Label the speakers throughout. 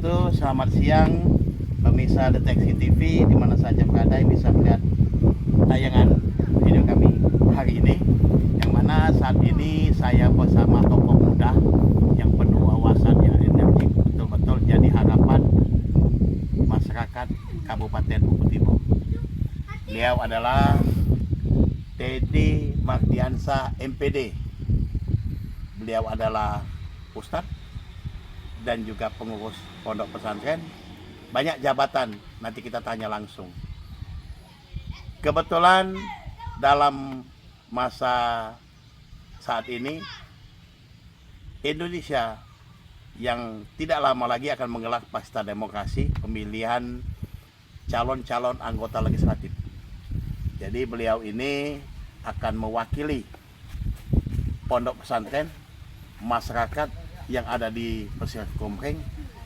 Speaker 1: wabarakatuh. Selamat siang pemirsa Deteksi TV di mana saja berada yang bisa melihat tayangan video kami hari ini. Yang mana saat ini saya bersama tokoh muda yang penuh wawasan, yang energik betul-betul jadi harapan masyarakat Kabupaten Bengkulu Timur. Beliau adalah Teddy Mardiansa MPD. Beliau adalah Ustadz dan juga pengurus pondok pesantren, banyak jabatan, nanti kita tanya langsung. Kebetulan dalam masa saat ini Indonesia yang tidak lama lagi akan menggelar pesta demokrasi pemilihan calon-calon anggota legislatif. Jadi beliau ini akan mewakili pondok pesantren, masyarakat yang ada di pesisir Komering,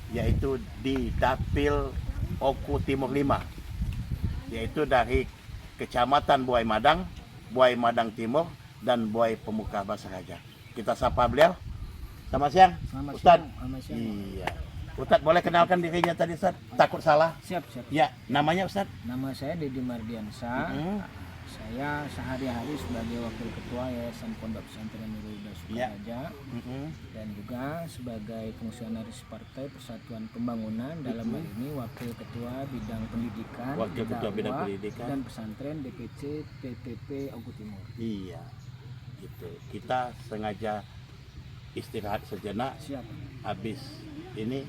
Speaker 1: yaitu di Dapil Oku Timur 5, yaitu dari Kecamatan Buai Madang, Buai Madang Timur, dan Buai Pemuka Basaraja. Kita sapa beliau. Selamat siang, Ustadz. Iya, Ustadz boleh kenalkan dirinya tadi, Ustadz? Takut salah.
Speaker 2: Siap.
Speaker 1: Ya, namanya Ustadz?
Speaker 2: Nama saya Teddy Mardiansa. Saya sehari-hari sebagai Wakil Ketua Yayasan Pondok Pesantren Nurul Huda Sukaraja, dan juga sebagai fungsionaris Partai Persatuan Pembangunan, dalam hal ini Wakil Ketua Bidang Pendidikan,
Speaker 1: Wakil Ketua Bidang Pendidikan
Speaker 2: dan Pesantren DPC PPP Oku Timur.
Speaker 1: Iya, gitu. Kita sengaja istirahat sejenak.
Speaker 2: Siap.
Speaker 1: Habis ini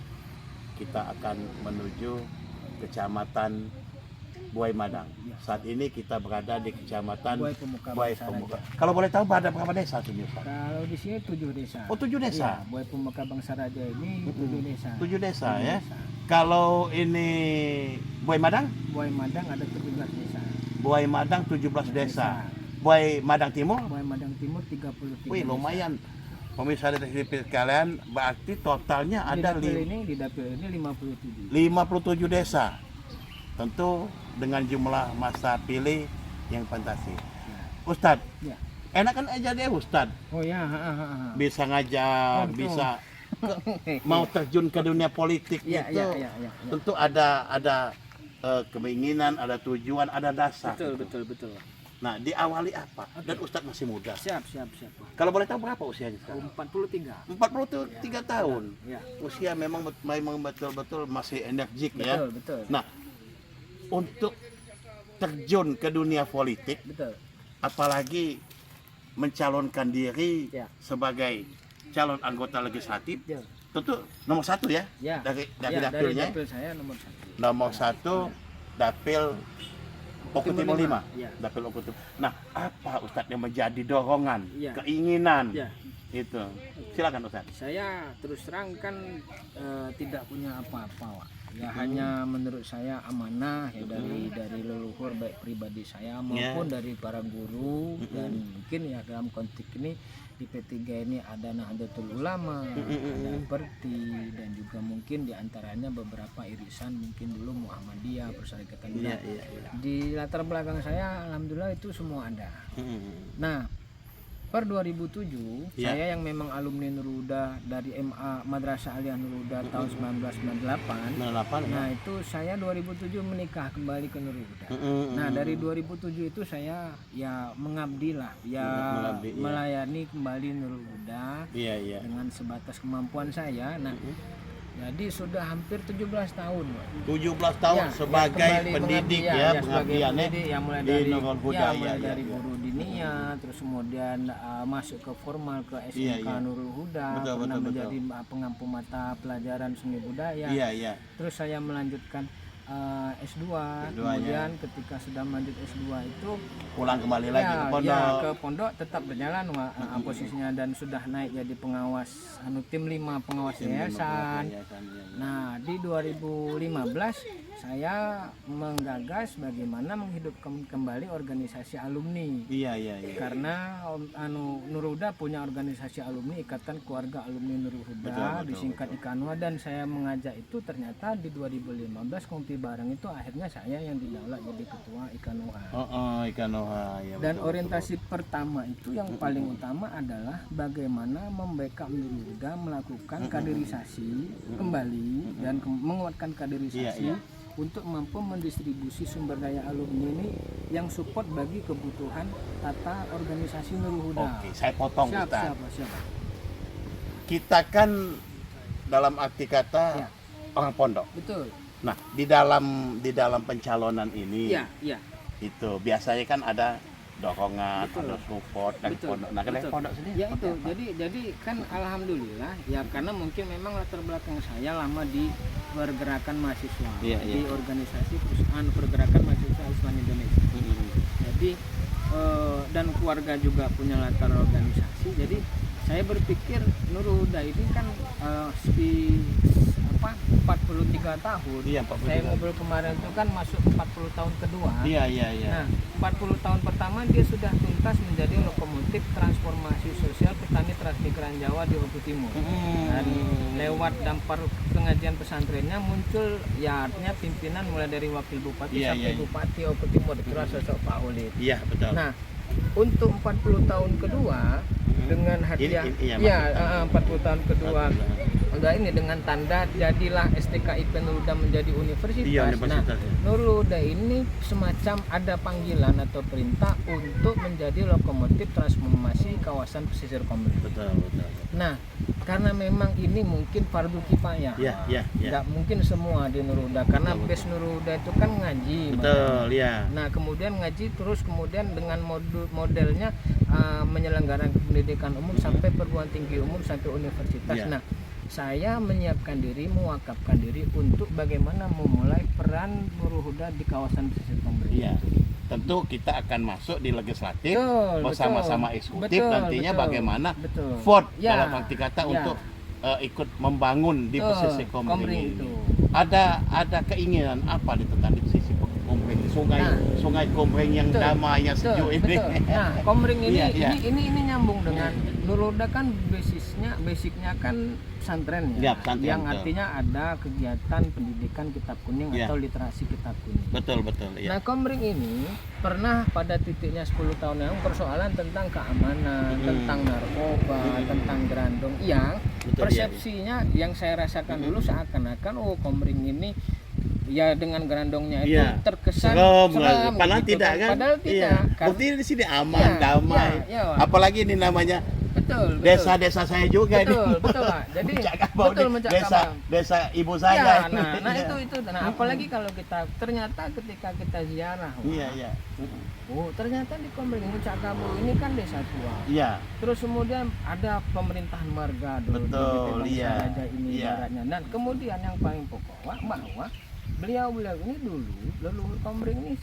Speaker 1: kita akan menuju Kecamatan Buai Madang. Saat ini kita berada di Kecamatan
Speaker 2: Buai
Speaker 1: Pemuka. Kalau boleh tahu ada berapa desa sini, Ustaz?
Speaker 2: Kalau di sini 7 desa.
Speaker 1: Oh, 7 desa.
Speaker 2: Ya, Buai Pemuka Bangsaraja ini 7 desa.
Speaker 1: 7 desa ya.
Speaker 2: Desa.
Speaker 1: Kalau ini Buai Madang?
Speaker 2: Buai Madang ada 17 desa.
Speaker 1: Buai Madang 17 desa. Buai Madang Timur?
Speaker 2: Buai Madang Timur 33
Speaker 1: Wih,
Speaker 2: desa.
Speaker 1: lumayan. Pemirsa detektif kalian, berarti totalnya ada
Speaker 2: Di dapil ini 57.
Speaker 1: 57 desa. Tentu dengan jumlah masa pilih yang fantasi. Ustadz,
Speaker 2: Ya.
Speaker 1: enak kan aja deh Ustadz.
Speaker 2: Oh ya,
Speaker 1: Bisa ngajar,
Speaker 2: Oh,
Speaker 1: bisa mau terjun ke dunia politik
Speaker 2: ya,
Speaker 1: itu.
Speaker 2: ya.
Speaker 1: Tentu ada keinginan, ada tujuan, ada dasar.
Speaker 2: Betul.
Speaker 1: Nah, diawali apa? Dan Ustadz masih muda.
Speaker 2: Siap.
Speaker 1: Kalau boleh tahu berapa usianya sekarang?
Speaker 2: 43.
Speaker 1: 43 tahun.
Speaker 2: Ya.
Speaker 1: Usia memang betul-betul masih energik ya.
Speaker 2: Betul.
Speaker 1: Nah, untuk terjun ke dunia politik,
Speaker 2: Betul.
Speaker 1: apalagi mencalonkan diri
Speaker 2: Ya.
Speaker 1: sebagai calon anggota legislatif,
Speaker 2: Ya.
Speaker 1: tentu nomor 1 ya,
Speaker 2: Ya.
Speaker 1: dari
Speaker 2: Ya,
Speaker 1: dapilnya.
Speaker 2: dari dapil saya nomor 1.
Speaker 1: Nomor 1 dapil Oku Timur 5.
Speaker 2: Ya.
Speaker 1: Dapil Oku Timur. Nah, apa Ustadz yang menjadi dorongan,
Speaker 2: Ya.
Speaker 1: keinginan
Speaker 2: Ya.
Speaker 1: itu? Silakan Ustadz.
Speaker 2: Saya terus terang kan tidak punya apa-apa, Wak. Ya hanya menurut saya amanah ya dari leluhur, baik pribadi saya maupun dari para guru, dan mungkin ya dalam konteks ini di P3 ini ada Nahdlatul Ulama, ada Perti, dan juga mungkin diantaranya beberapa irisan mungkin dulu Muhammadiyah, Perserikatan Buddha. Di latar belakang saya alhamdulillah itu semua ada. Nah, per 2007 saya yang memang alumni Nurul Huda dari MA Madrasah Aliyah Nurul Huda tahun 1998. Nah, itu saya 2007 menikah kembali ke Nurul Huda. Nah, dari 2007 itu saya ya mengabdi lah, melayani kembali Nurul Huda dengan sebatas kemampuan saya. Nah, jadi sudah hampir 17 tahun.
Speaker 1: 17 tahun sebagai pendidik pengabdiannya
Speaker 2: mulai
Speaker 1: di Nurul Huda,
Speaker 2: dari guru dinia, terus kemudian masuk ke formal ke SMK Nurul Huda, pernah menjadi pengampu mata pelajaran seni budaya. Terus saya melanjutkan S2, kemudian ketika sudah melanjut S2 itu
Speaker 1: pulang kembali lagi ke pondok.
Speaker 2: Ke pondok tetap berjalan posisinya, dan sudah naik jadi pengawas tim 5 pengawas yayasan. Nah, di 2015 saya menggagas bagaimana menghidupkan kembali organisasi alumni.
Speaker 1: Iya.
Speaker 2: Karena Nurul Huda punya organisasi alumni, Ikatan Keluarga Alumni Nurul Huda, disingkat IKANWA, dan saya mengajak itu ternyata di 2015 Kompi Bareng itu akhirnya saya yang didaulat jadi ketua IKANWA.
Speaker 1: IKANWA ya.
Speaker 2: Dan orientasi pertama itu yang paling utama adalah bagaimana membackup Nurul Huda melakukan kaderisasi kembali dan menguatkan kaderisasi untuk mampu mendistribusi sumber daya alumni ini yang support bagi kebutuhan tata organisasi Nurul Huda.
Speaker 1: Oke, saya potong Ustaz.
Speaker 2: Siap.
Speaker 1: Kita kan dalam arti kata orang pondok.
Speaker 2: Betul.
Speaker 1: Nah, di dalam pencalonan ini itu biasanya kan ada dorongan, ada support dan pondok. Nah, kalau pondok sendiri
Speaker 2: ya itu. Jadi kan alhamdulillah ya, karena mungkin memang latar belakang saya lama di pergerakan mahasiswa di organisasi perusahaan pergerakan mahasiswa Islam Indonesia. Jadi dan keluarga juga punya latar organisasi. Jadi saya berpikir Nurul Huda ini kan 43 tahun.
Speaker 1: Iya, 43.
Speaker 2: Saya ngobrol kemarin itu kan masuk 40 tahun kedua.
Speaker 1: Iya.
Speaker 2: Nah, 40 tahun pertama dia sudah tuntas menjadi lokomotif transformasi sosial petani transmigran Jawa di Oku Timur. Dan lewat dampar pengajian pesantrennya muncul ya artinya pimpinan mulai dari wakil bupati sampai bupati Oku Timur, itulah sosok Pak Ulid. Iya, betul. Nah, untuk 40 tahun kedua dengan hadiah 40 tahun kedua enggak ini dengan tanda jadilah STKIP Nurul Huda menjadi universitas. Nah, Nurul Huda ini semacam ada panggilan atau perintah untuk menjadi lokomotif transformasi kawasan pesisir Komering. Betul. Nah, karena memang ini mungkin fardu kifayah. Enggak mungkin semua di Nurul Huda karena base Nurul Huda itu kan ngaji. Betul, Nah, kemudian ngaji terus kemudian dengan modelnya menyelenggarakan pendidikan umum sampai perguruan tinggi umum sampai universitas. Nah, saya menyiapkan diri, mewakafkan diri untuk bagaimana memulai peran Nurul Huda di kawasan pesisir Komering.
Speaker 1: Tentu kita akan masuk di legislatif bersama-sama eksekutif nantinya bagaimana vote dalam arti kata untuk ikut membangun di pesisir Komering itu. Ada keinginan apa di pesisir Komering, sungai Komering yang damai yang sejuk ini.
Speaker 2: Nah, Komering ini nyambung dengan Nurul Huda kan basicnya kan pesantren yang artinya ada kegiatan pendidikan kitab kuning atau literasi kitab kuning. Betul. Nah, Komering ini pernah pada titiknya 10 tahun yang persoalan tentang keamanan, tentang narkoba, tentang gerandong yang persepsinya yang saya rasakan dulu seakan-akan Komering ini ya dengan gerandongnya itu terkesan
Speaker 1: serem, padahal
Speaker 2: gitu,
Speaker 1: tidak kan?
Speaker 2: Padahal tidak.
Speaker 1: Bukti di sini aman, damai. Apalagi ini namanya desa-desa saya juga
Speaker 2: betul Pak. Jadi
Speaker 1: desa ibu saya.
Speaker 2: Nah, apalagi kalau kita ternyata ketika kita ziarah. Ternyata di Komering Cakabu ini kan desa tua. Terus kemudian ada pemerintahan marga dulu di Raja ini ibaratnya. Dan kemudian yang paling pokok bahwa beliau ini dulu leluhur Komering ini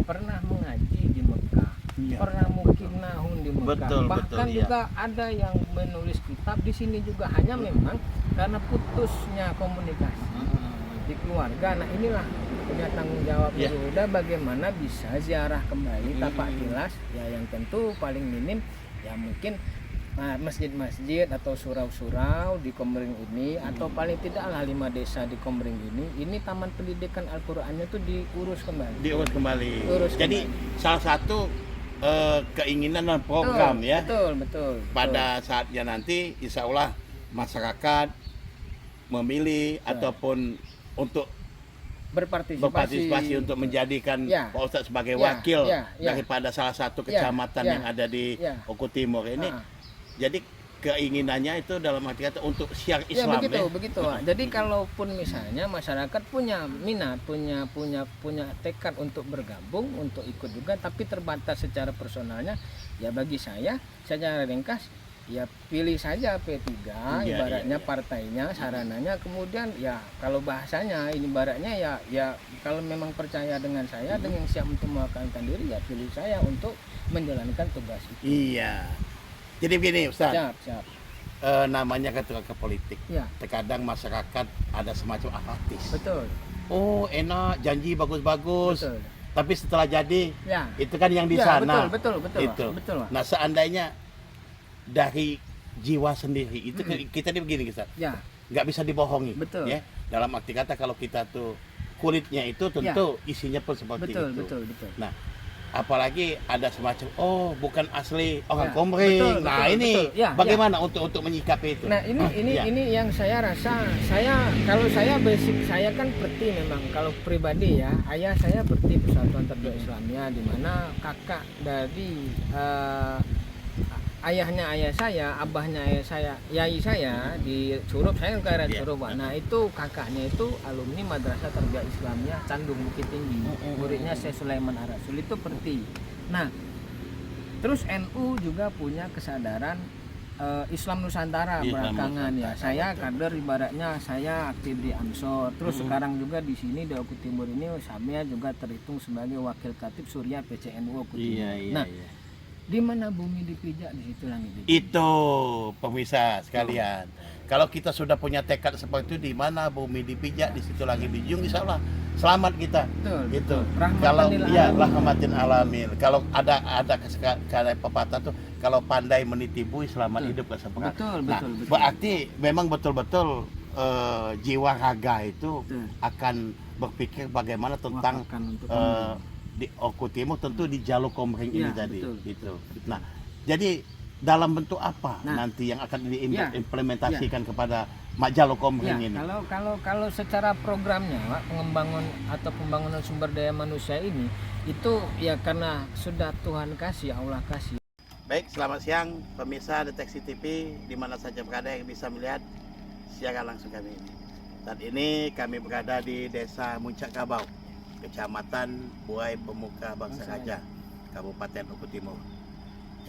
Speaker 2: pernah mengaji di Mekah. Pernah mungkin nahun di Mekah. Bahkan juga ada yang menulis kitab di sini juga, hanya memang karena putusnya komunikasi di keluarga. Nah, inilah punya tanggung jawab Nurul Huda bagaimana bisa ziarah kembali tapak tilas yang tentu paling minim ya mungkin masjid-masjid atau surau-surau di Komering ini atau paling tidaklah 5 desa di Komering ini taman pendidikan Al-Qur'annya itu diurus kembali.
Speaker 1: Jadi salah satu keinginan dan program
Speaker 2: betul.
Speaker 1: Pada saatnya nanti insya Allah masyarakat memilih ataupun untuk berpartisipasi untuk menjadikan Pak Ustadz sebagai wakil daripada salah satu kecamatan yang ada di Oku Timur ini. Jadi keinginannya itu dalam arti kata untuk syiar Islam.
Speaker 2: Begitu. Jadi kalaupun misalnya masyarakat punya minat, punya tekad untuk bergabung, untuk ikut juga, tapi terbatas secara personalnya, ya bagi saya secara ringkas ya pilih saja P3 ibaratnya partainya, sarananya, kemudian ya kalau bahasanya ini ibaratnya ya kalau memang percaya dengan saya dengan siap untuk mewakilkan diri ya pilih saya untuk menjalankan tugas itu.
Speaker 1: Jadi begini Ustaz,
Speaker 2: siap.
Speaker 1: Namanya ketua ke politik. Terkadang masyarakat ada semacam apatis.
Speaker 2: Betul.
Speaker 1: oh enak, janji bagus-bagus.
Speaker 2: Betul.
Speaker 1: Tapi setelah jadi,
Speaker 2: Ya.
Speaker 1: itu kan yang di
Speaker 2: Ya,
Speaker 1: sana.
Speaker 2: betul, Pak.
Speaker 1: Itu.
Speaker 2: Betul, Pak.
Speaker 1: Nah, seandainya dari jiwa sendiri, itu kita ini begini, Ustaz.
Speaker 2: Ya,
Speaker 1: Nggak bisa dibohongi.
Speaker 2: Betul.
Speaker 1: Ya. Dalam arti kata kalau kita tuh kulitnya itu tentu isinya pun seperti
Speaker 2: betul,
Speaker 1: itu.
Speaker 2: betul.
Speaker 1: Nah, apalagi ada semacam bukan asli orang
Speaker 2: Ya,
Speaker 1: Komering.
Speaker 2: betul,
Speaker 1: Nah,
Speaker 2: betul,
Speaker 1: ini
Speaker 2: betul. Ya,
Speaker 1: bagaimana untuk menyikapi itu?
Speaker 2: Nah,
Speaker 1: Ya.
Speaker 2: ini yang saya rasa, kalau saya basic saya kan berarti memang kalau pribadi ya, ayah saya berarti Persatuan Tarbiyah Islamiyah, di mana kakak dari ayahnya ayah saya, abahnya ayah saya, yai saya di Curup, saya kan kelahiran
Speaker 1: Iya.
Speaker 2: Curup, Pak. Nah, itu kakaknya itu alumni Madrasah Tarbiyah Islamiyah Candung Bukit Tinggi. Muridnya Syekh Sulaiman Ar-Rasul itu berarti. Nah, terus NU juga punya kesadaran Islam Nusantara
Speaker 1: Islam
Speaker 2: belakangan ya.
Speaker 1: Nusantara,
Speaker 2: Saya
Speaker 1: betul.
Speaker 2: kader, ibaratnya saya aktif di Ansor. Terus sekarang juga di sini di Oku Timur ini saya juga terhitung sebagai wakil katib Surya PCNU Oku Timur.
Speaker 1: Iya.
Speaker 2: Nah, di mana bumi dipijak di situ langit dipijak.
Speaker 1: Itu pemirsa sekalian. Kalau kita sudah punya tekad seperti itu, di mana bumi dipijak, di situ lagi dijunjung, insya Allah selamat kita.
Speaker 2: Betul.
Speaker 1: Gitu.
Speaker 2: Rahmatan
Speaker 1: Kalau
Speaker 2: lil
Speaker 1: ya
Speaker 2: alamin.
Speaker 1: rahmatin alamin. Kalau ada kata pepatah tuh, kalau pandai meniti bui selamat
Speaker 2: Betul.
Speaker 1: hidup ke sepekan.
Speaker 2: Betul,
Speaker 1: Nah,
Speaker 2: betul.
Speaker 1: berarti memang betul-betul jiwa raga itu
Speaker 2: Betul.
Speaker 1: akan berpikir bagaimana tentang
Speaker 2: Wakakan untuk
Speaker 1: di Oku Timur, tentu di Jalur Komering ini
Speaker 2: Iya,
Speaker 1: tadi.
Speaker 2: betul.
Speaker 1: Itu. Nah, jadi dalam bentuk apa
Speaker 2: Nah,
Speaker 1: nanti yang akan
Speaker 2: ya,
Speaker 1: diimplementasikan kepada Jalur
Speaker 2: ya,
Speaker 1: Komering ini?
Speaker 2: kalau secara programnya, Pak, pembangunan sumber daya manusia ini itu ya karena sudah Tuhan kasih, Allah kasih.
Speaker 1: Baik, selamat siang pemirsa Deteksi TV di mana saja berada yang bisa melihat siaran langsung kami ini. Saat ini kami berada di Desa Muncak Kabau, Kecamatan Buai Pemuka Bangsa Raja, Kabupaten Oku Timur.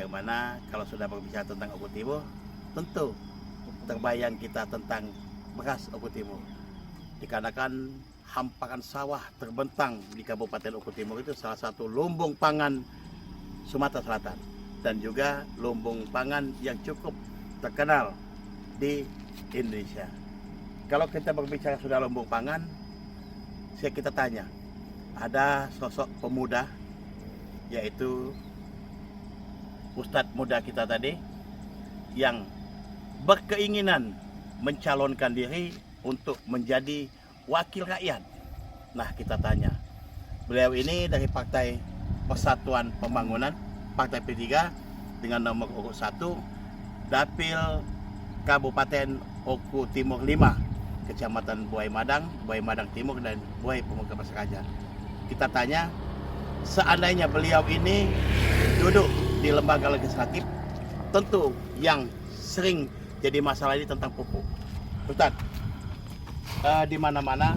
Speaker 1: Yang mana kalau sudah berbicara tentang Oku Timur, tentu terbayang kita tentang beras Oku Timur. Dikarenakan hamparan sawah terbentang di Kabupaten Oku Timur itu salah satu lumbung pangan Sumatera Selatan, dan juga lumbung pangan yang cukup terkenal di Indonesia. Kalau kita berbicara sudah lumbung pangan, kita tanya, ada sosok pemuda, yaitu Ustadz muda kita tadi, yang berkeinginan mencalonkan diri untuk menjadi wakil rakyat. Nah, kita tanya, beliau ini dari Partai Persatuan Pembangunan, Partai P3, dengan nomor urut 1, Dapil Kabupaten Oku Timur 5, Kecamatan Buai Madang Timur, dan Buai Pemuka Bangsa Raja. Kita tanya, seandainya beliau ini duduk di lembaga legislatif, tentu yang sering jadi masalah ini tentang pupuk. Ustaz, di mana-mana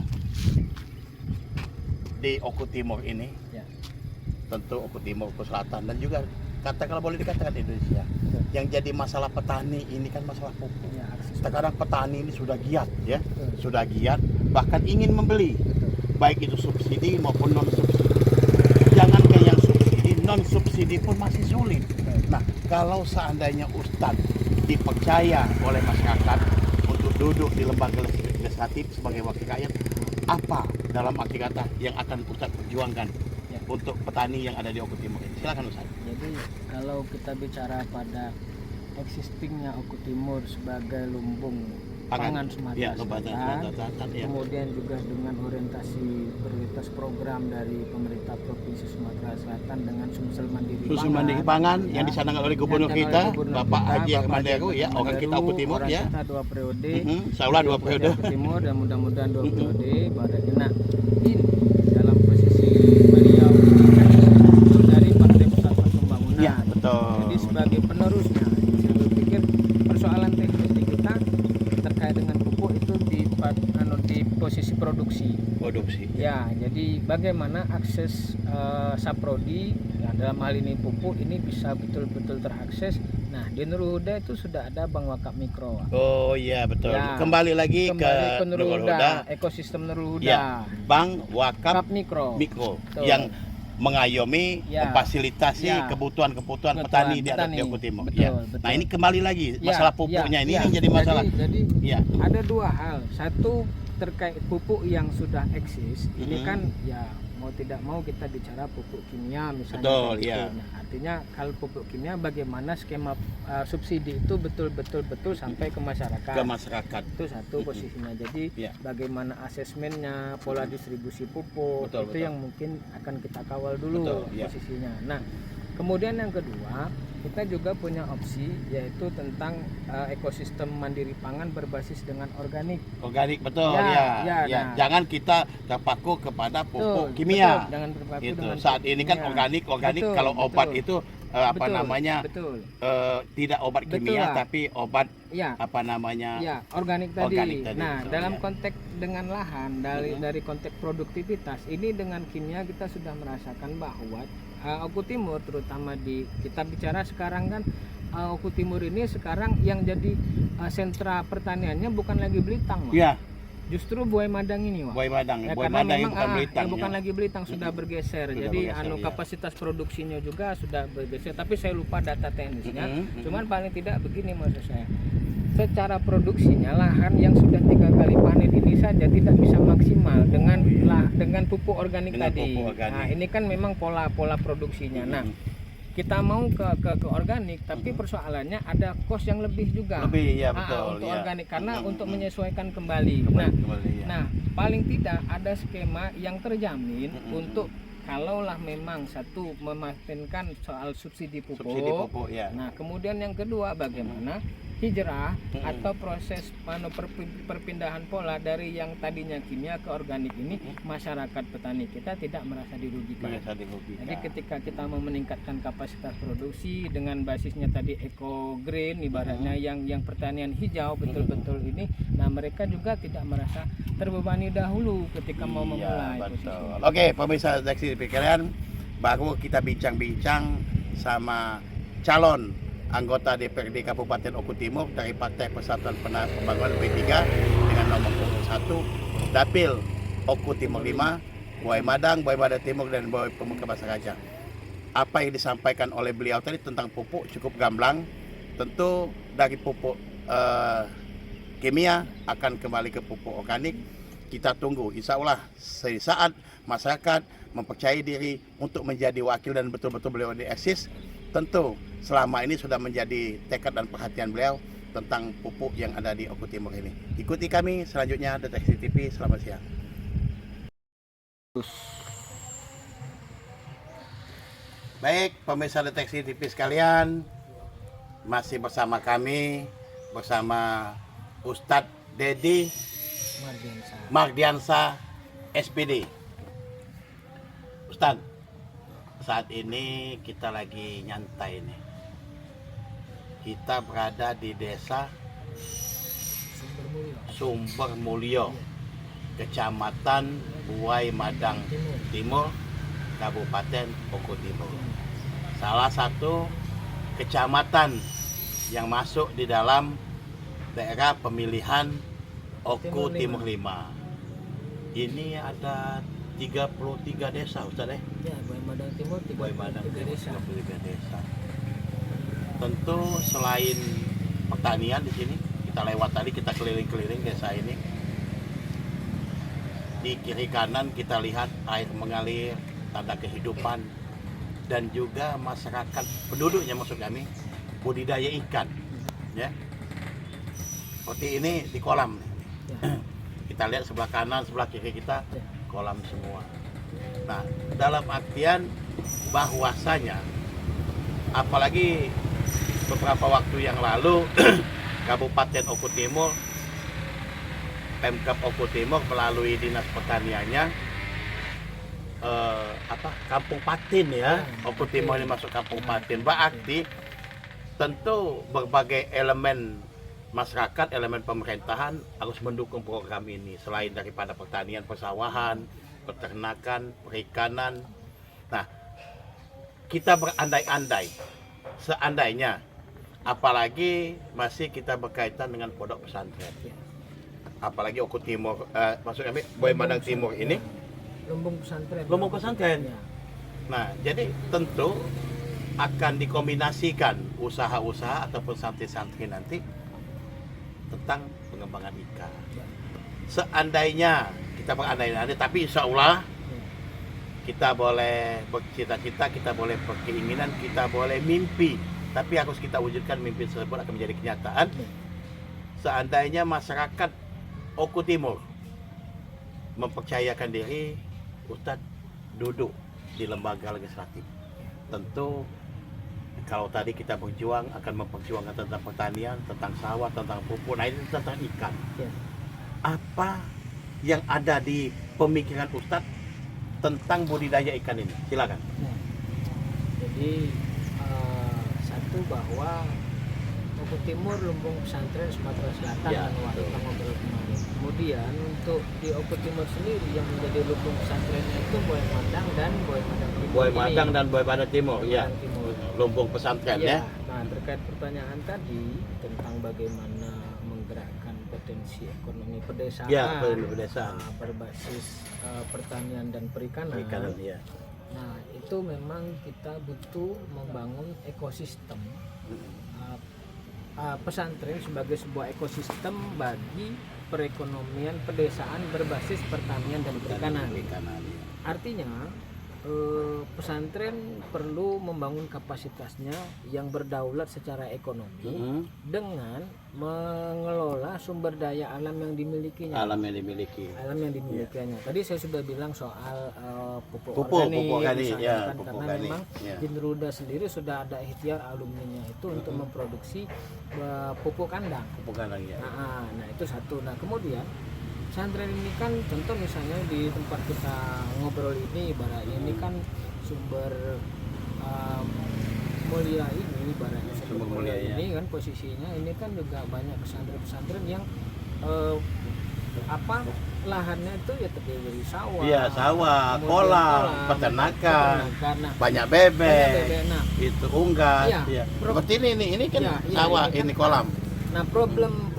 Speaker 1: di Oku Timur ini,
Speaker 2: Ya.
Speaker 1: tentu Oku Timur, Oku Selatan, dan juga kalau boleh dikatakan Indonesia, yang jadi masalah petani ini kan masalah pupuk.
Speaker 2: Ya, akses.
Speaker 1: Sekarang petani ini sudah giat, ya,
Speaker 2: Betul.
Speaker 1: sudah giat, bahkan ingin membeli, baik itu subsidi maupun non subsidi. Jangan kayak yang subsidi, non subsidi pun masih sulit. Nah, kalau seandainya Ustadz dipercaya oleh masyarakat untuk duduk di lembaga legislatif sebagai wakil rakyat, apa dalam arti kata yang akan Ustadz perjuangkan untuk petani yang ada di Oku Timur ini? Silakan Ustadz.
Speaker 2: Jadi kalau kita bicara pada existingnya Oku Timur sebagai lumbung pangan
Speaker 1: Ya,
Speaker 2: Sumatera Selatan,
Speaker 1: Selatan, ya.
Speaker 2: kemudian juga dengan orientasi prioritas program dari pemerintah Provinsi Sumatera Selatan dengan Sumsel Mandiri
Speaker 1: Susu
Speaker 2: Pangan,
Speaker 1: mandiri pangan
Speaker 2: ya,
Speaker 1: yang dicanangkan oleh gubernur
Speaker 2: dicanangkan
Speaker 1: kita,
Speaker 2: oleh gubernur
Speaker 1: Bapak
Speaker 2: kita,
Speaker 1: Haji
Speaker 2: Bapak
Speaker 1: Ahmad Heru, ya,
Speaker 2: Ahmad
Speaker 1: orang kita
Speaker 2: Heru,
Speaker 1: Oku Timur,
Speaker 2: orang
Speaker 1: ya.
Speaker 2: kita 2 periode,
Speaker 1: Insya Allah 2 periode.
Speaker 2: Oku Timur, dan mudah-mudahan 2 periode. Nah, ini dalam posisi beliau ini kan itu dari Partai Persatuan Pembangunan.
Speaker 1: Ya, betul.
Speaker 2: Jadi sebagai penerusnya, saya berpikir persoalan teknis di kita terkait dengan pupuk itu di posisi produksi. Ya, jadi bagaimana akses saprodi, ya, dalam hal ini pupuk ini bisa betul-betul terakses. Nah, di Nurul Huda itu sudah ada Bank Wakaf Mikro.
Speaker 1: Oh iya, betul.
Speaker 2: Ya,
Speaker 1: Kembali lagi ke
Speaker 2: Nurul
Speaker 1: Nurul
Speaker 2: Huda,
Speaker 1: Huda,
Speaker 2: ekosistem Nurul Huda.
Speaker 1: Ya, Bank Wakaf
Speaker 2: Wakaf Mikro.
Speaker 1: yang
Speaker 2: Betul.
Speaker 1: mengayomi,
Speaker 2: Ya.
Speaker 1: memfasilitasi
Speaker 2: Ya.
Speaker 1: kebutuhan petani di
Speaker 2: petani.
Speaker 1: Oku Timur.
Speaker 2: Betul,
Speaker 1: Ya.
Speaker 2: betul.
Speaker 1: Nah, ini kembali lagi
Speaker 2: Ya,
Speaker 1: masalah pupuknya ini
Speaker 2: ya.
Speaker 1: yang jadi masalah.
Speaker 2: Jadi
Speaker 1: Ya.
Speaker 2: ada 2 hal. Satu, terkait pupuk yang sudah eksis, ini
Speaker 1: Mm-mm.
Speaker 2: kan ya mau tidak mau kita bicara pupuk kimia misalnya.
Speaker 1: Betul,
Speaker 2: kayak gitu.
Speaker 1: iya.
Speaker 2: Nah, artinya kalau pupuk kimia bagaimana skema subsidi itu betul sampai ke masyarakat.
Speaker 1: Ke masyarakat.
Speaker 2: Itu satu posisinya. Jadi
Speaker 1: Iya.
Speaker 2: bagaimana asesmennya, pola distribusi pupuk,
Speaker 1: Betul,
Speaker 2: itu
Speaker 1: betul.
Speaker 2: yang mungkin akan kita kawal dulu
Speaker 1: Betul, iya.
Speaker 2: posisinya. Nah, kemudian yang kedua, kita juga punya opsi yaitu tentang ekosistem mandiri pangan berbasis dengan organik.
Speaker 1: Organik, betul
Speaker 2: Ya,
Speaker 1: ya.
Speaker 2: ya,
Speaker 1: Ya.
Speaker 2: nah.
Speaker 1: Jangan kita terpaku kepada pupuk
Speaker 2: Betul,
Speaker 1: kimia.
Speaker 2: betul. Jangan berpaku
Speaker 1: Itu
Speaker 2: dengan
Speaker 1: saat
Speaker 2: pupuk
Speaker 1: ini kan
Speaker 2: kimia.
Speaker 1: organik.
Speaker 2: Betul,
Speaker 1: Kalau obat
Speaker 2: betul.
Speaker 1: itu apa
Speaker 2: Betul,
Speaker 1: namanya?
Speaker 2: Betul.
Speaker 1: Tidak obat
Speaker 2: Betul
Speaker 1: kimia
Speaker 2: lah.
Speaker 1: tapi obat
Speaker 2: Ya.
Speaker 1: apa namanya?
Speaker 2: Ya, organik tadi.
Speaker 1: Organik tadi,
Speaker 2: Nah,
Speaker 1: betul,
Speaker 2: dalam
Speaker 1: ya.
Speaker 2: konteks dengan lahan dari konteks produktivitas, ini dengan kimia kita sudah merasakan bahwa Oku Timur terutama kita bicara sekarang kan Oku Timur ini sekarang yang jadi sentra pertaniannya bukan lagi Belitang, Wak.
Speaker 1: Ya,
Speaker 2: Justru Buai Madang ini, Wak.
Speaker 1: Buai Madang.
Speaker 2: Ya,
Speaker 1: Buai
Speaker 2: karena
Speaker 1: Madang
Speaker 2: memang
Speaker 1: bukan Belitang.
Speaker 2: bukan
Speaker 1: ya.
Speaker 2: lagi Belitang, sudah bergeser.
Speaker 1: Sudah
Speaker 2: Jadi
Speaker 1: bergeser, ya.
Speaker 2: kapasitas produksinya juga sudah bergeser, tapi saya lupa data teknisnya. Cuman paling tidak begini maksud saya. Secara produksinya lahan yang sudah 3 kali panen ini saja tidak bisa maksimal dengan pupuk organik
Speaker 1: Dengan
Speaker 2: tadi.
Speaker 1: pupuk organik.
Speaker 2: Nah, ini kan memang pola produksinya. Nah, kita mau ke organik, tapi persoalannya ada kos yang lebih juga.
Speaker 1: Lebih, ya, betul,
Speaker 2: untuk
Speaker 1: ya.
Speaker 2: organik karena untuk menyesuaikan kembali.
Speaker 1: Kembali, ya.
Speaker 2: Nah, paling tidak ada skema yang terjamin untuk kalaulah memang satu memastikan soal subsidi pupuk.
Speaker 1: Subsidi pupuk, ya.
Speaker 2: Nah, kemudian yang kedua bagaimana hijrah atau proses perpindahan pola dari yang tadinya kimia ke organik ini, masyarakat petani kita tidak merasa dirugikan.
Speaker 1: Merasa dirugikan.
Speaker 2: Jadi ketika kita mau meningkatkan kapasitas produksi dengan basisnya tadi eco green ibaratnya yang pertanian hijau betul-betul ini, nah mereka juga tidak merasa terbebani dahulu ketika mau memulai.
Speaker 1: Iya, betul.
Speaker 2: posisinya.
Speaker 1: Oke, pemirsa Redaksi Pikiran, baru kita bincang-bincang sama calon anggota DPRD Kabupaten Oku Timur dari Partai Persatuan Pembangunan P3 dengan nomor 1 Dapil Oku Timur 5, Buai Madang Timur dan Buai Pemuka Basaraja. Apa yang disampaikan oleh beliau tadi tentang pupuk cukup gamblang. Tentu dari pupuk kimia akan kembali ke pupuk organik. Kita tunggu, insya Allah saat masyarakat mempercayai diri untuk menjadi wakil dan betul-betul beliau dieksis. Tentu selama ini sudah menjadi tekad dan perhatian beliau tentang pupuk yang ada di Oku Timur ini. Ikuti kami selanjutnya Deteksi TV. Selamat siang. Baik, pemirsa Deteksi TV sekalian, masih bersama kami, bersama Ustadz Dedi Mardiansa SPD. Ustadz, saat ini kita lagi nyantai nih. Kita berada di desa Sumber Mulyo, Kecamatan Buai Madang Timur, Kabupaten Oku Timur. Salah satu kecamatan yang masuk di dalam daerah pemilihan Oku Timur 5. Ini ada 33 desa, Ustaz ya?
Speaker 2: Ya, Buai Madang Timur
Speaker 1: Buai Madang
Speaker 2: 33 desa.
Speaker 1: 33 desa. Tentu selain pertanian di sini, kita lewat tadi, kita keliling-keliling desa ini. Di kiri kanan kita lihat air mengalir, tanda kehidupan, dan juga masyarakat penduduknya maksud kami budidaya ikan, ya. Seperti ini di kolam.
Speaker 2: Ya.
Speaker 1: Kita lihat sebelah kanan, sebelah kiri kita kolam semua. Nah, dalam artian bahwasanya apalagi beberapa waktu yang lalu Kabupaten Oku Timur, Pemkab Oku Timur melalui Dinas Pertaniannya Kampung Patin ya. Oku Timur ini masuk Kampung Patin. Berarti tentu berbagai elemen masyarakat, elemen pemerintahan harus mendukung program ini. Selain daripada pertanian, persawahan, peternakan, perikanan. Nah, kita berandai-andai, seandainya, apalagi masih kita berkaitan dengan pondok pesantren. Apalagi Oku Timur, maksud kami Buai Madang Timur ini lumbung pesantren.
Speaker 2: Ya.
Speaker 1: Nah, jadi tentu akan dikombinasikan usaha-usaha ataupun santri-santri nanti tentang pengembangan ikan. seandainya kita berandai-andai, tapi insya Allah kita boleh bercita-cita, kita boleh berkeinginan, kita boleh mimpi, tapi harus kita wujudkan mimpi tersebut akan menjadi kenyataan. Seandainya masyarakat Oku Timur mempercayakan diri Ustadz duduk di lembaga legislatif, tentu kalau tadi kita berjuang akan memperjuangkan tentang pertanian, tentang sawah, tentang pupuk, nah ini tentang ikan. Apa yang ada di pemikiran Ustadz tentang budidaya ikan ini? Silakan.
Speaker 2: Jadi satu bahwa Oku Timur lumbung pesantren Sumatera Selatan kan waktu kita ngobrol kemarin. Kemudian untuk di Oku Timur sendiri yang menjadi lumbung pesantrennya itu Boy Madang dan Boy Madang Timur.
Speaker 1: Boy Madang dan Boy Madang Timur, ya.
Speaker 2: Timur.
Speaker 1: Lumbung pesantren ya.
Speaker 2: Nah, terkait pertanyaan tadi tentang bagaimana menggerakkan potensi ekonomi pedesaan,
Speaker 1: pedesaan.
Speaker 2: Berbasis pertanian dan perikanan.
Speaker 1: Ya.
Speaker 2: Nah, itu memang kita butuh membangun ekosistem pesantren sebagai sebuah ekosistem bagi perekonomian pedesaan berbasis pertanian dan perikanan. Artinya pesantren perlu membangun kapasitasnya yang berdaulat secara ekonomi dengan mengelola sumber daya alam yang dimilikinya.
Speaker 1: Alam yang dimilikinya.
Speaker 2: Tadi saya sudah bilang soal pupuk
Speaker 1: organik,
Speaker 2: karena memang Jinruda sendiri sudah ada ikhtiar alumninya itu untuk memproduksi pupuk kandang. Nah, itu satu. Nah, kemudian pesantren ini kan contoh misalnya di tempat kita ngobrol ini, ibaratnya ini kan sumber mulia ini, ibaratnya sumber mulia ini kan posisinya ini kan juga banyak pesantren-pesantren yang lahannya itu ya terdiri dari sawah.
Speaker 1: Iya, sawah, kolam, peternakan, banyak bebek,
Speaker 2: nah,
Speaker 1: itu unggas. Seperti ini kan sawah, ini kolam.
Speaker 2: Nah, problem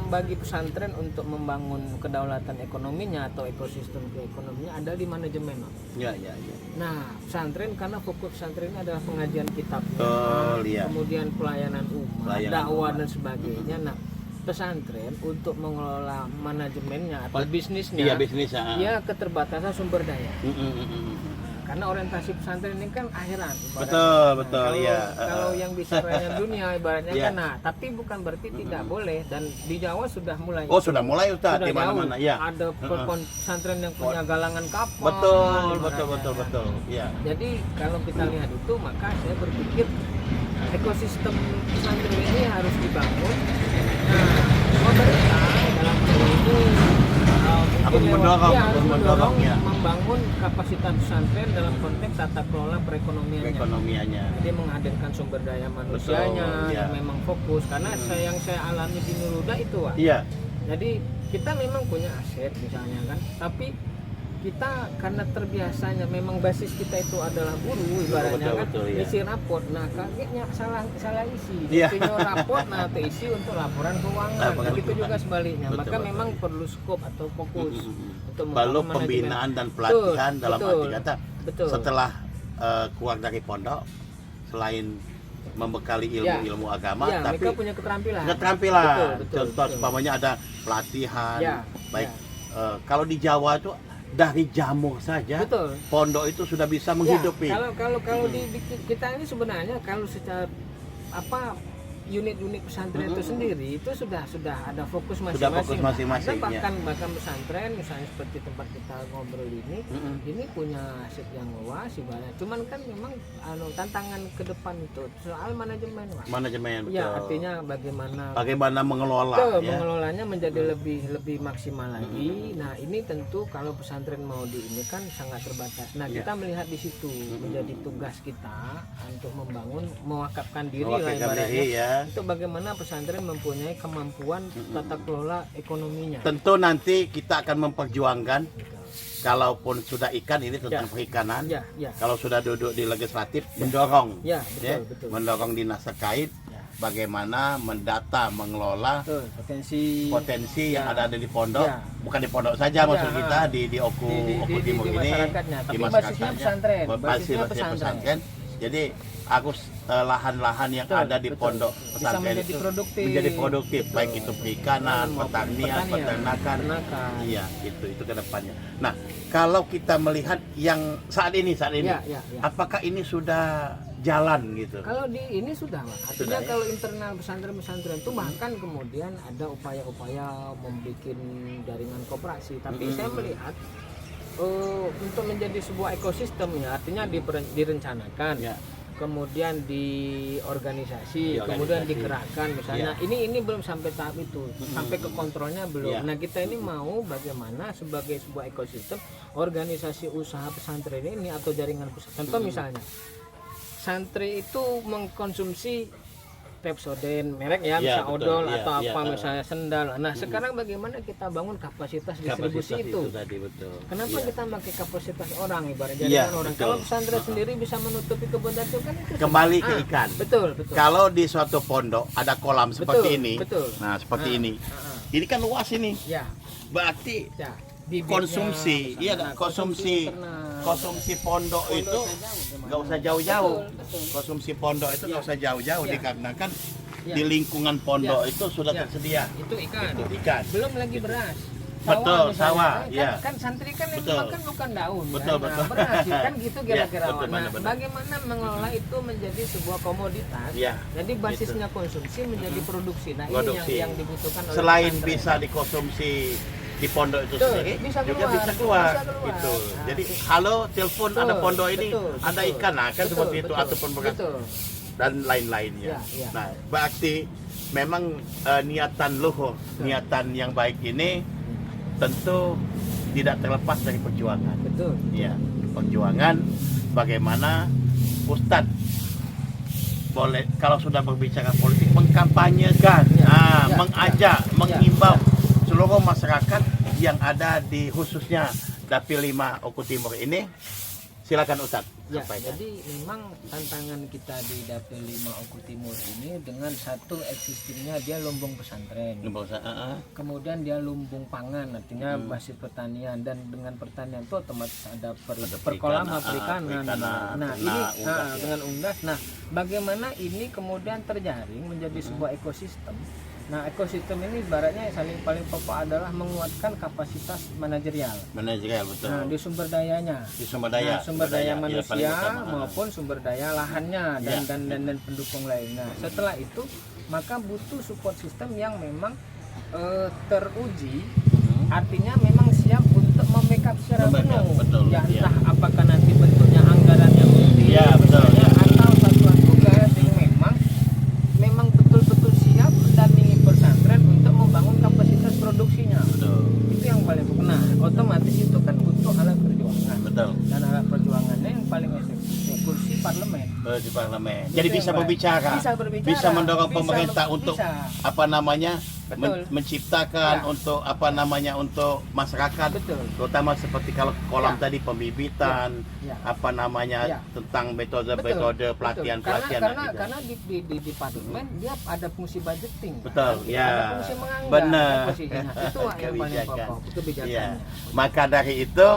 Speaker 2: bagi pesantren untuk membangun kedaulatan ekonominya atau ekosistem keekonominya ada di manajemen. Nah, pesantren karena fokus pesantren ini adalah pengajian kitab, kemudian pelayanan umat, dakwah dan sebagainya. Nah, pesantren untuk mengelola manajemennya atau bisnisnya, ya keterbatasan sumber daya. Karena orientasi pesantren ini kan akhiran.
Speaker 1: Betul.
Speaker 2: Kalau yang bisa raya dunia ibaratnya kan, nah, tapi bukan berarti tidak boleh, dan di Jawa sudah mulai.
Speaker 1: Oh, sudah mulai Ustaz di mana-mana ya.
Speaker 2: Ada pesantren yang punya galangan kapal.
Speaker 1: Betul. Ya.
Speaker 2: Jadi kalau kita lihat itu, maka saya berpikir ekosistem pesantren ini harus dibangun. Nah, pemerintah dalam hal ini mendorong membangun kapasitas pesantren dalam konteks tata kelola perekonomiannya. Jadi menghadirkan sumber daya manusianya yang memang fokus, karena yang saya alami di Nuruda itu, Wak. Jadi kita memang punya aset misalnya kan, tapi kita karena terbiasanya memang basis kita itu adalah guru ibaratnya isi raport. Nah, kagetnya salah isi. Isinya raport, nah terisi untuk laporan keuangan. Begitu juga sebaliknya. Maka memang perlu skop atau fokus untuk
Speaker 1: perlu pembinaan dan pelatihan dalam arti kata setelah keluar dari pondok, selain membekali ilmu agama, tapi
Speaker 2: mereka punya keterampilan.
Speaker 1: Contoh umpamanya ada pelatihan baik kalau di Jawa itu dari jamur saja, pondok itu sudah bisa menghidupi.
Speaker 2: Kalau di kita ini sebenarnya kalau secara unit-unit pesantren itu sendiri itu sudah ada fokus masing-masing. Bahkan pesantren misalnya seperti tempat kita ngobrol ini, ini punya aset yang luas ibaratnya. Cuman kan memang tantangan ke depan itu soal manajemen.
Speaker 1: Betul.
Speaker 2: Ya, artinya
Speaker 1: bagaimana
Speaker 2: mengelolanya menjadi lebih maksimal lagi. Nah, ini tentu kalau pesantren mau ini kan sangat terbatas. Nah, kita melihat di situ menjadi tugas kita untuk membangun, mewakafkan diri lah ibaratnya. Untuk bagaimana pesantren mempunyai kemampuan tata kelola ekonominya.
Speaker 1: Tentu nanti kita akan memperjuangkan, kalaupun sudah ikan ini tentang perikanan. Kalau sudah duduk di legislatif, mendorong, mendorong dinas terkait bagaimana mendata, mengelola potensi yang ada di pondok, bukan di pondok saja maksud kita di Oku Timur ini,
Speaker 2: di masyarakatnya, tapi basisnya pesantren.
Speaker 1: Jadi Agus, lahan-lahan yang
Speaker 2: Betul,
Speaker 1: ada di
Speaker 2: betul.
Speaker 1: pondok
Speaker 2: Bisa
Speaker 1: pesantren
Speaker 2: menjadi
Speaker 1: itu
Speaker 2: produktif.
Speaker 1: menjadi produktif,
Speaker 2: Betul.
Speaker 1: baik itu perikanan,
Speaker 2: Maupun
Speaker 1: pertanian, peternakan.
Speaker 2: peternakan.
Speaker 1: Iya, itu ke depannya. Nah, kalau kita melihat yang saat ini,
Speaker 2: Ya.
Speaker 1: apakah ini sudah jalan gitu?
Speaker 2: Kalau di ini sudah, Pak. Artinya
Speaker 1: Sudah, ya?
Speaker 2: kalau internal pesantren-pesantren itu bahkan kemudian ada upaya-upaya membuat jaringan koperasi. Tapi saya melihat untuk menjadi sebuah ekosistem ya, artinya direncanakan.
Speaker 1: Ya.
Speaker 2: Kemudian diorganisasi, kemudian digerakkan misalnya. Ini belum sampai tahap itu, sampai ke kontrolnya belum.
Speaker 1: Ya.
Speaker 2: Nah, kita ini mau bagaimana sebagai sebuah ekosistem organisasi usaha pesantren ini atau jaringan pesantren. Contoh misalnya, santri itu mengkonsumsi Pepsodent merek ya,
Speaker 1: Ya,
Speaker 2: misalnya
Speaker 1: betul.
Speaker 2: odol
Speaker 1: Ya,
Speaker 2: atau
Speaker 1: ya,
Speaker 2: apa misalnya sendal. Nah, sekarang bagaimana kita bangun kapasitas distribusi
Speaker 1: Kapasitas
Speaker 2: itu?
Speaker 1: tadi betul.
Speaker 2: Kenapa
Speaker 1: Iya.
Speaker 2: kita pakai kapasitas orang ibarat
Speaker 1: Iya,
Speaker 2: jaringan orang?
Speaker 1: betul.
Speaker 2: Kalau pesantren sendiri bisa menutupi kebutuhan itu kan itu
Speaker 1: Kembali
Speaker 2: sudah-
Speaker 1: ke ikan.
Speaker 2: Betul.
Speaker 1: Kalau di suatu pondok ada kolam seperti
Speaker 2: Betul,
Speaker 1: ini,
Speaker 2: betul.
Speaker 1: nah seperti
Speaker 2: Ah,
Speaker 1: ini,
Speaker 2: ah.
Speaker 1: ini kan luas ini,
Speaker 2: Ya,
Speaker 1: berarti
Speaker 2: ya. Bibitnya,
Speaker 1: konsumsi, iya
Speaker 2: misalnya,
Speaker 1: konsumsi
Speaker 2: internal.
Speaker 1: konsumsi pondok itu nggak usah jauh-jauh.
Speaker 2: Betul.
Speaker 1: Konsumsi pondok itu nggak usah jauh-jauh,
Speaker 2: Ya.
Speaker 1: dikarenakan
Speaker 2: Ya.
Speaker 1: di lingkungan pondok
Speaker 2: Ya.
Speaker 1: itu sudah
Speaker 2: Ya.
Speaker 1: tersedia
Speaker 2: Itu ikan.
Speaker 1: itu ikan.
Speaker 2: Belum lagi beras.
Speaker 1: Betul,
Speaker 2: misalnya,
Speaker 1: sawah,
Speaker 2: kan,
Speaker 1: ya.
Speaker 2: kan santri kan yang
Speaker 1: Betul.
Speaker 2: makan bukan daun
Speaker 1: Betul,
Speaker 2: ya.
Speaker 1: betul.
Speaker 2: Nah, beras kan gitu
Speaker 1: Ya,
Speaker 2: kira-kira.
Speaker 1: betul,
Speaker 2: Nah,
Speaker 1: benar-benar.
Speaker 2: bagaimana mengelola itu menjadi sebuah komoditas.
Speaker 1: Ya,
Speaker 2: Jadi basisnya konsumsi menjadi produksi. Nah,
Speaker 1: Produksi.
Speaker 2: ini yang dibutuhkan oleh
Speaker 1: Selain
Speaker 2: pesantren.
Speaker 1: bisa dikonsumsi di pondok itu
Speaker 2: Betul,
Speaker 1: sendiri,
Speaker 2: bisa
Speaker 1: juga
Speaker 2: keluar,
Speaker 1: bisa keluar.
Speaker 2: bisa keluar.
Speaker 1: Gitu.
Speaker 2: Nah,
Speaker 1: Jadi halo, telepon
Speaker 2: betul,
Speaker 1: ada pondok ini,
Speaker 2: betul,
Speaker 1: ada
Speaker 2: betul.
Speaker 1: ikan, nah kan
Speaker 2: Betul,
Speaker 1: seperti itu
Speaker 2: betul,
Speaker 1: ataupun bekas
Speaker 2: betul.
Speaker 1: dan lain-lainnya.
Speaker 2: Ya, ya.
Speaker 1: Nah, berarti memang niatan luhur, niatan yang baik ini tentu tidak terlepas dari perjuangan.
Speaker 2: Betul.
Speaker 1: Ya, perjuangan bagaimana Ustadz boleh kalau sudah berbicara politik mengkampanyekan,
Speaker 2: Ya,
Speaker 1: mengajak,
Speaker 2: ya,
Speaker 1: menghimbau
Speaker 2: ya.
Speaker 1: seluruh masyarakat yang ada di khususnya Dapil 5 Oku Timur ini. Silakan Ustadz
Speaker 2: Ya,
Speaker 1: sampaikan.
Speaker 2: jadi memang tantangan kita di Dapil 5 Oku Timur ini dengan satu existingnya dia lumbung pesantren. Kemudian dia lumbung pangan, artinya basis pertanian, dan dengan pertanian itu otomatis ada perkolam perikanan. Nah, ini dengan unggas. Nah, bagaimana ini kemudian terjaring menjadi sebuah ekosistem? Nah, ekosistem ini ibaratnya saling paling pokok adalah menguatkan kapasitas manajerial.
Speaker 1: Manajerial betul.
Speaker 2: Nah, di sumber dayanya.
Speaker 1: Di sumber daya,
Speaker 2: Nah, sumber daya
Speaker 1: ya, paling
Speaker 2: manusia
Speaker 1: utama.
Speaker 2: maupun sumber daya lahannya
Speaker 1: Ya.
Speaker 2: dan pendukung lainnya. Setelah itu maka butuh support system yang memang teruji, artinya memang siap untuk membackup secara
Speaker 1: Membackup,
Speaker 2: penuh.
Speaker 1: betul,
Speaker 2: Ya,
Speaker 1: ya.
Speaker 2: entah apakah nanti bentuknya anggaran yang rutin,
Speaker 1: Ya, betul,
Speaker 2: misalnya,
Speaker 1: ya.
Speaker 2: atau satuan tugas yang memang betul-betul siap mendampingi pesantren untuk membangun kapasitas produksinya.
Speaker 1: Betul.
Speaker 2: Itu yang paling pokok. Nah, otomatis itu kan butuh alat perjuangan.
Speaker 1: Betul.
Speaker 2: Dan alat perjuangannya yang paling efektif ya kursi parlemen.
Speaker 1: Di parlemen. Jadi
Speaker 2: Itu
Speaker 1: bisa
Speaker 2: yang baik.
Speaker 1: berbicara.
Speaker 2: Bisa berbicara.
Speaker 1: Bisa mendorong
Speaker 2: Bisa,
Speaker 1: pemerintah untuk
Speaker 2: bisa.
Speaker 1: apa namanya?
Speaker 2: Betul.
Speaker 1: Menciptakan
Speaker 2: Ya.
Speaker 1: untuk apa namanya untuk masyarakat,
Speaker 2: Betul.
Speaker 1: terutama seperti kalau kolam
Speaker 2: Ya.
Speaker 1: tadi pembibitan,
Speaker 2: Ya.
Speaker 1: apa namanya
Speaker 2: Ya.
Speaker 1: tentang
Speaker 2: Betul,
Speaker 1: metode-metode
Speaker 2: betul.
Speaker 1: pelatihan-pelatihan.
Speaker 2: Karena di parlemen dia ada fungsi budgeting.
Speaker 1: Betul,
Speaker 2: Kan?
Speaker 1: ya.
Speaker 2: Ada fungsi menganggar.
Speaker 1: Benar.
Speaker 2: Posisinya. Itu yang paling
Speaker 1: Kebijakan.
Speaker 2: pokok, kebijakannya.
Speaker 1: Ya. Maka dari itu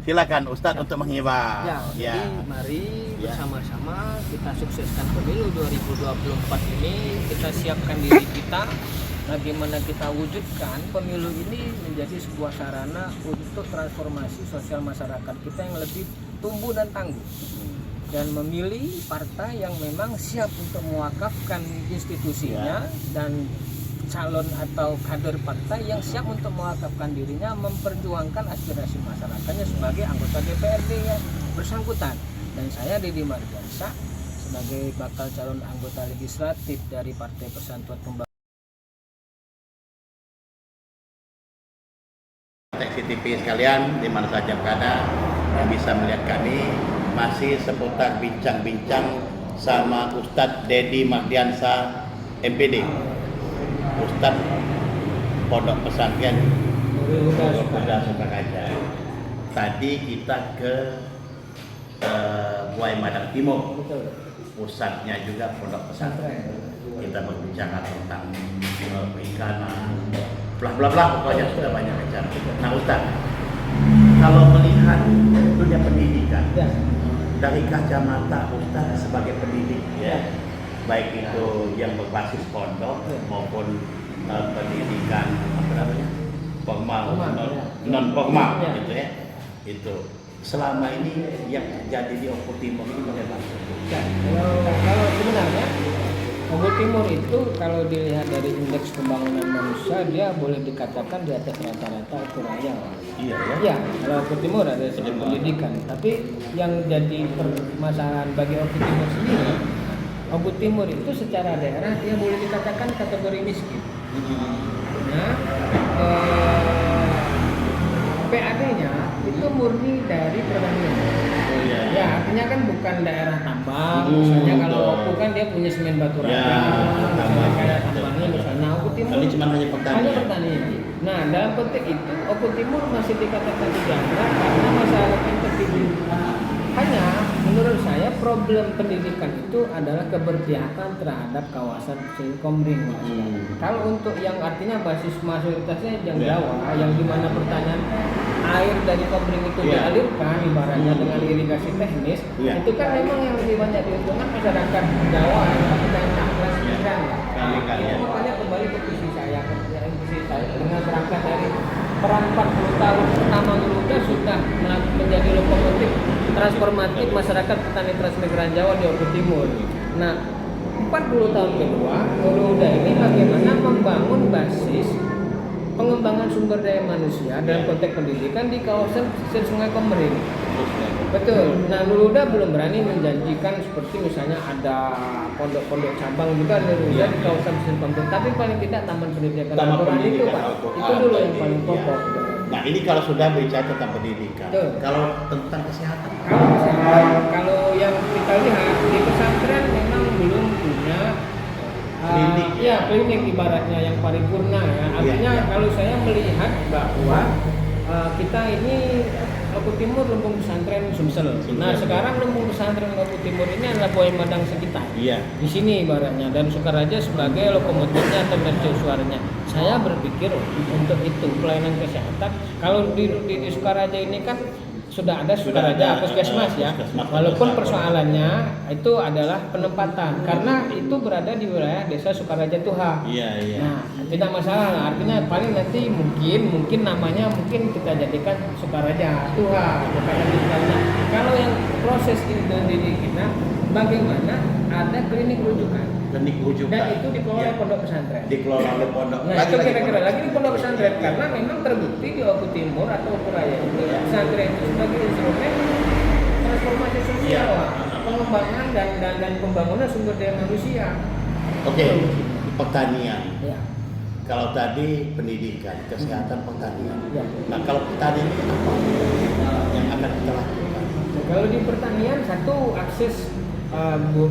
Speaker 1: silakan Ustadz untuk menghibah.
Speaker 2: Ya, jadi mari
Speaker 1: Ya.
Speaker 2: bersama-sama kita sukseskan pemilu 2024 ini, kita siapkan diri kita, bagaimana kita wujudkan pemilu ini menjadi sebuah sarana untuk transformasi sosial masyarakat kita yang lebih tumbuh dan tangguh, dan memilih partai yang memang siap untuk mewakafkan institusinya dan calon atau kader partai yang siap untuk mewakafkan dirinya memperjuangkan aspirasi masyarakatnya sebagai anggota DPRD yang bersangkutan. Dan saya Deddy Mardiansyah sebagai bakal calon anggota legislatif dari Partai Persatuan Pembangunan
Speaker 1: TV sekalian, di mana saja berada, yang bisa melihat kami masih seputar bincang-bincang sama Ustadz Deddy Mardiansyah MPD, Ustadz Pondok Pesantren Nurul Huda Sukaraja. Tadi kita ke Buai Madang Timur, pusatnya juga Pondok Pesantren. Kita berbicara tentang perikanan, bla bla bla, pokoknya sudah banyak bicara. Nah Ustadz, kalau melihat dunia pendidikan, dari kacamata Ustaz sebagai pendidik ya, baik itu yang berbasis pondok maupun pendidikan apa namanya formal, non formal gitu ya, itu selama ini yang terjadi di Oku Timur ini bagaimana?
Speaker 2: Kalau sebenarnya Oku Timur itu kalau dilihat dari indeks pembangunan manusia dia boleh dikatakan di atas rata-rata Australia.
Speaker 1: Iya ya.
Speaker 2: Ya, kalau Oku Timur ada segi pendidikan, tapi yang jadi permasalahan bagi Oku Timur sendiri, Oku Timur itu secara daerah dia boleh dikatakan kategori miskin. Nah, PAD-nya itu murni dari pertanian. Ya, artinya kan bukan daerah tambang. Misalnya kalau Oku kan dia punya semen batu rata, misalnya kayak tambangnya misalnya. Oku Timur
Speaker 1: Ini cuma hanya
Speaker 2: pertanian. Nah, dalam konteks itu Oku Timur masih dikatakan sejahtera karena masyarakatnya terpilih. Hanya menurut saya problem pendidikan itu adalah keberpihakan terhadap kawasan pesisir Komering. Kalau untuk yang artinya basis mayoritasnya yang Jawa, yang dimana pertanian air dari Komering itu dialirkan ibaratnya dengan irigasi teknis, itu kan memang yang lebih banyak diuntungkan masyarakat Jawa yang kelas menengah. Itu makanya kembali ke visi saya dengan berangkat dari peran 40 tahun pertama Garuda sudah menjadi lokomotif transformatif masyarakat petani transmigran Jawa di Oku Timur. Nah, 40 tahun kedua Garuda ini bagaimana membangun basis pengembangan sumber daya manusia dalam konteks pendidikan di kawasan pesisir Sungai Komering. Betul. Nah, Garuda belum berani menjanjikan seperti misalnya ada pondok-pondok cabang juga Garuda di kawasan pesisir Komering. Tapi paling tidak taman pendidikan Al-Quran itu Pak. Itu dulu yang paling pokok.
Speaker 1: Nah, ini kalau sudah bicara tentang pendidikan. Kalau tentang kesehatan.
Speaker 2: Kalau yang kita lihat di pesantren memang belum punya klinik ibaratnya yang paripurna ya. Artinya kalau saya melihat bahwa kita ini Oku Timur lumbung pesantren Sumsel. Nah, sekarang lumbung pesantren Oku Timur ini adalah Boy Madang sekitar. Di sini ibaratnya dan Sukaraja sebagai lokomotifnya atau mercusuarnya. Saya berpikir untuk itu pelayanan kesehatan kalau di Sukaraja ini kan sudah ada Sukaraja Puskesmas ya. Walaupun persoalannya itu adalah penempatan karena itu berada di wilayah desa Sukaraja Tuha. Nah, tidak masalah lah. Artinya paling nanti mungkin namanya mungkin kita jadikan Sukaraja Tuha bukan Sukaraja. Kalau yang proses ini kita bagaimana ada klinik rujukan. Dan itu dikelola oleh pondok pesantren. Nah, itu kira-kira lagi di pondok pesantren karena memang terbukti di Oku Timur atau Oku Raya itu pesantren itu sebagai instrumen transformasi sosial, pengembangan dan pembangunan sumber daya manusia.
Speaker 1: Oke, pertanian. Kalau tadi pendidikan, kesehatan, pertanian. Nah, kalau pertanian itu apa yang akan kita lakukan?
Speaker 2: Kalau di pertanian satu akses untuk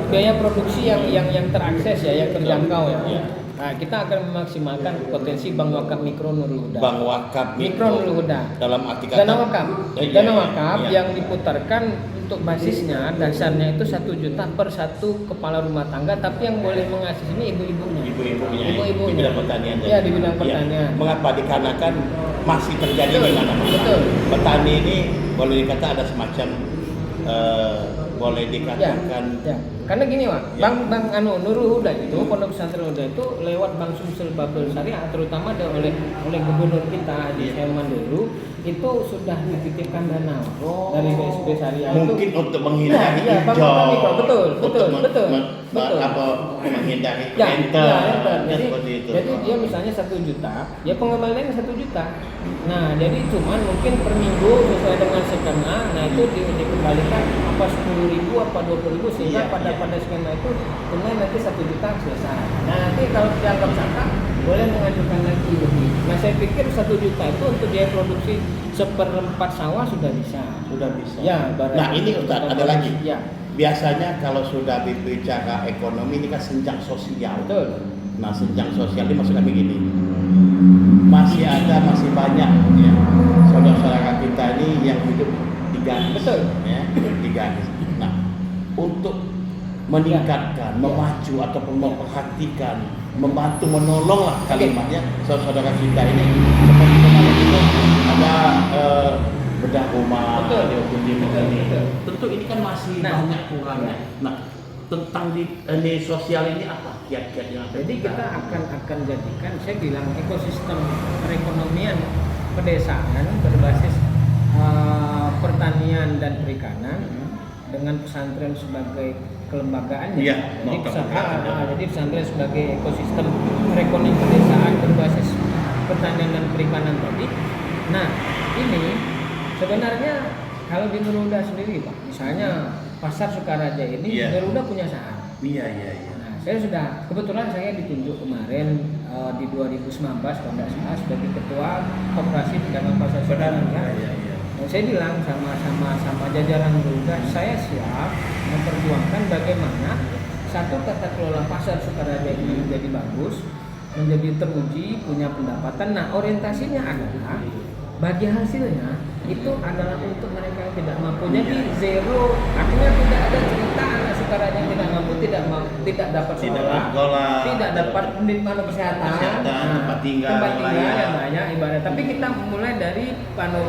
Speaker 2: biaya produksi yang terakses ya, yang terjangkau ya. Nah, kita akan memaksimalkan potensi Bank Wakaf Mikro Nurul Huda.
Speaker 1: Bank Wakaf
Speaker 2: Mikro Nurul Huda.
Speaker 1: Dalam arti kata
Speaker 2: Dana wakaf yang diputarkan untuk basisnya dasarnya itu 1 juta per 1 kepala rumah tangga, tapi yang boleh mengakses ini ibu-ibunya.
Speaker 1: Di bidang pertanian.
Speaker 2: Ya, di bidang pertanian.
Speaker 1: Mengapa? Dikarenakan masih terjadi di mana-mana.
Speaker 2: Betul.
Speaker 1: Petani ini boleh dikata ada semacam boleh dikatakan
Speaker 2: karena gini Pak, Bank Nurul Huda itu Pondok Pesantren Huda itu lewat Bank Sumsel Babel Syariah terutama oleh gubernur kita di Selman dulu itu sudah dititipkan dana dari BSB Syariah
Speaker 1: mungkin
Speaker 2: itu,
Speaker 1: untuk menghindari
Speaker 2: betul
Speaker 1: menghindari renter.
Speaker 2: Jadi dia misalnya 1 juta, ya pengembaliannya 1 juta. Nah, jadi cuman mungkin per minggu sesuai dengan skema, nah itu dikembalikan apa 10.000 apa 20.000 sehingga pada skema itu kemudian nanti 1 juta selesai. Nah, nanti kalau dianggap sangka boleh mengajukan lagi lebih. Nah, saya pikir 1 juta itu untuk dia produksi 1/4 sawah sudah bisa. Ya,
Speaker 1: nah ini Ustaz ada lagi.
Speaker 2: Ya.
Speaker 1: Biasanya kalau sudah bicara ekonomi ini kan senjang sosial.
Speaker 2: Betul.
Speaker 1: Nah, senjang sosial ini maksudnya begini. Masih banyak ya saudara-saudara kita ini yang hidup di garis.
Speaker 2: Betul.
Speaker 1: Ya, di garis. Nah, untuk meningkatkan, memacu ataupun memperhatikan, membantu, menolong lah kalimatnya saudara-saudara kita ini seperti kemarin itu ada bedah rumah,
Speaker 2: Betul.
Speaker 1: diikuti
Speaker 2: Betul,
Speaker 1: ini.
Speaker 2: betul.
Speaker 1: Tentu ini kan masih
Speaker 2: Nah,
Speaker 1: banyak kurangnya. Nah, tentang di sosial ini apa kiat-kiat yang akan
Speaker 2: Jadi kita akan jadikan, saya bilang ekosistem perekonomian pedesaan berbasis pertanian dan perikanan dengan pesantren sebagai kelembagaannya.
Speaker 1: Iya,
Speaker 2: Jadi,
Speaker 1: mau kelembagaan.
Speaker 2: jadi pesantren sebagai ekosistem perekonomian pedesaan berbasis pertanian dan perikanan tadi. Nah, ini sebenarnya kalau di Garuda sendiri, Pak, misalnya Pasar Sukaraja ini
Speaker 1: Iya.
Speaker 2: Garuda punya saham.
Speaker 1: Iya.
Speaker 2: Nah, saya sudah kebetulan saya ditunjuk kemarin di 2019 kalau tidak salah sebagai ketua koperasi pedagang pasar Sukaraja.
Speaker 1: Iya.
Speaker 2: Dan saya bilang sama jajaran Garuda, saya siap memperjuangkan bagaimana satu tata kelola pasar Sukaraja ini menjadi bagus, menjadi teruji, punya pendapatan. Nah, orientasinya adalah bagi hasilnya itu adalah untuk mereka yang tidak mampu. Jadi zero, artinya tidak ada cerita anak Sukaraja yang tidak mampu, tidak dapat sekolah, tidak dapat pendidikan kesehatan,
Speaker 1: tempat tinggal
Speaker 2: yang banyak ibarat. Tapi kita mulai dari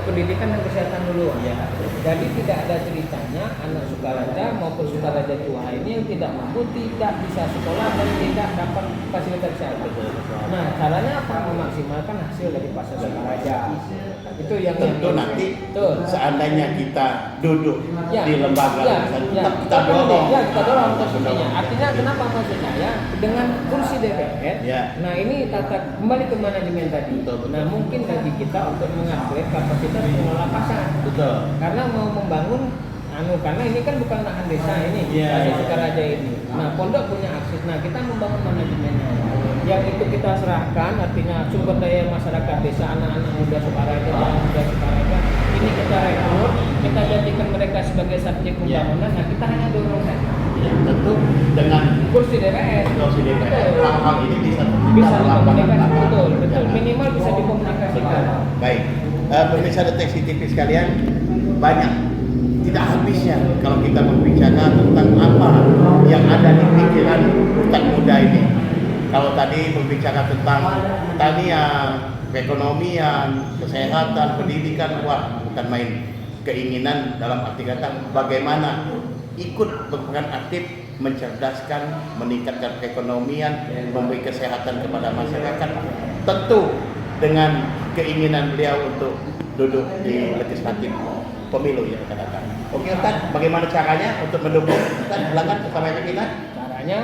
Speaker 2: pendidikan dan kesehatan dulu.
Speaker 1: Ya.
Speaker 2: Jadi tidak ada ceritanya anak Sukaraja maupun Sukaraja tua ini yang tidak mampu, tidak bisa sekolah dan tidak dapat fasilitas kesehatan. Nah, caranya apa? Memaksimalkan hasil dari pasar Sukaraja. Itu yang
Speaker 1: Tentu nanti
Speaker 2: betul.
Speaker 1: seandainya kita duduk
Speaker 2: Ya,
Speaker 1: di lembaga kita dorong.
Speaker 2: Ya, kita dorong posisinya. Artinya kenapa maksud saya dengan kursi DPR?
Speaker 1: Ya.
Speaker 2: Nah, ini kembali ke manajemen tadi.
Speaker 1: Betul.
Speaker 2: Nah, mungkin bagi kita untuk mengupgrade kapasitas pengelola pasar.
Speaker 1: Betul.
Speaker 2: Karena mau membangun karena ini kan bukan lahan desa ini,
Speaker 1: Iya.
Speaker 2: Sukaraja ini. Nah, pondok punya akses. Nah, kita membangun manajemennya. Yang itu kita serahkan, artinya sumber daya masyarakat desa, anak-anak muda Sukaraja, orang muda Sukaraja, ini kita rekrut, kita jadikan mereka sebagai subjek pembangunan. Nah, kita hanya dorong saja.
Speaker 1: Ya, tentu dengan
Speaker 2: Kursi DPR.
Speaker 1: kursi DPR
Speaker 2: Betul.
Speaker 1: hal-hal ini bisa
Speaker 2: Dikomunikasikan, betul,
Speaker 1: Ya.
Speaker 2: minimal bisa dikomunikasikan.
Speaker 1: Baik, pemirsa Deteksi TV sekalian, banyak tidak habisnya kalau kita berbicara tentang apa yang ada di pikiran Ustaz muda ini. Kalau tadi berbicara tentang pertanian, perekonomian, kesehatan, pendidikan, wah bukan main. Keinginan dalam arti kata bagaimana ikut berperan aktif mencerdaskan, meningkatkan perekonomian, memberi kesehatan kepada masyarakat. Tentu dengan keinginan beliau untuk duduk di legislatif pemilu yang akan datang. Oke Ustaz, bagaimana caranya untuk mendukung? Ustaz, silakan sampaikan kita.
Speaker 2: Caranya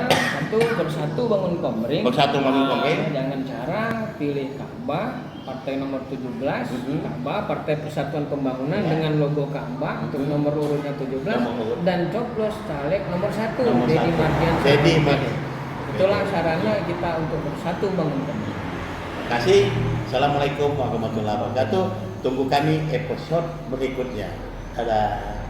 Speaker 2: bersatu bangun Komering.
Speaker 1: Bersatu bangun Komering.
Speaker 2: Dengan cara pilih Ka'bah partai nomor 17, Ka'bah Partai Persatuan Pembangunan dengan logo Ka'bah untuk nomor urutnya 17 dan coblos caleg nomor 1 Deddy Mardian.
Speaker 1: Deddy Mardian.
Speaker 2: Itulah caranya kita untuk bersatu bangun Komering.
Speaker 1: Terima kasih. Assalamualaikum warahmatullahi wabarakatuh. Tunggu kami episode berikutnya. Dadah.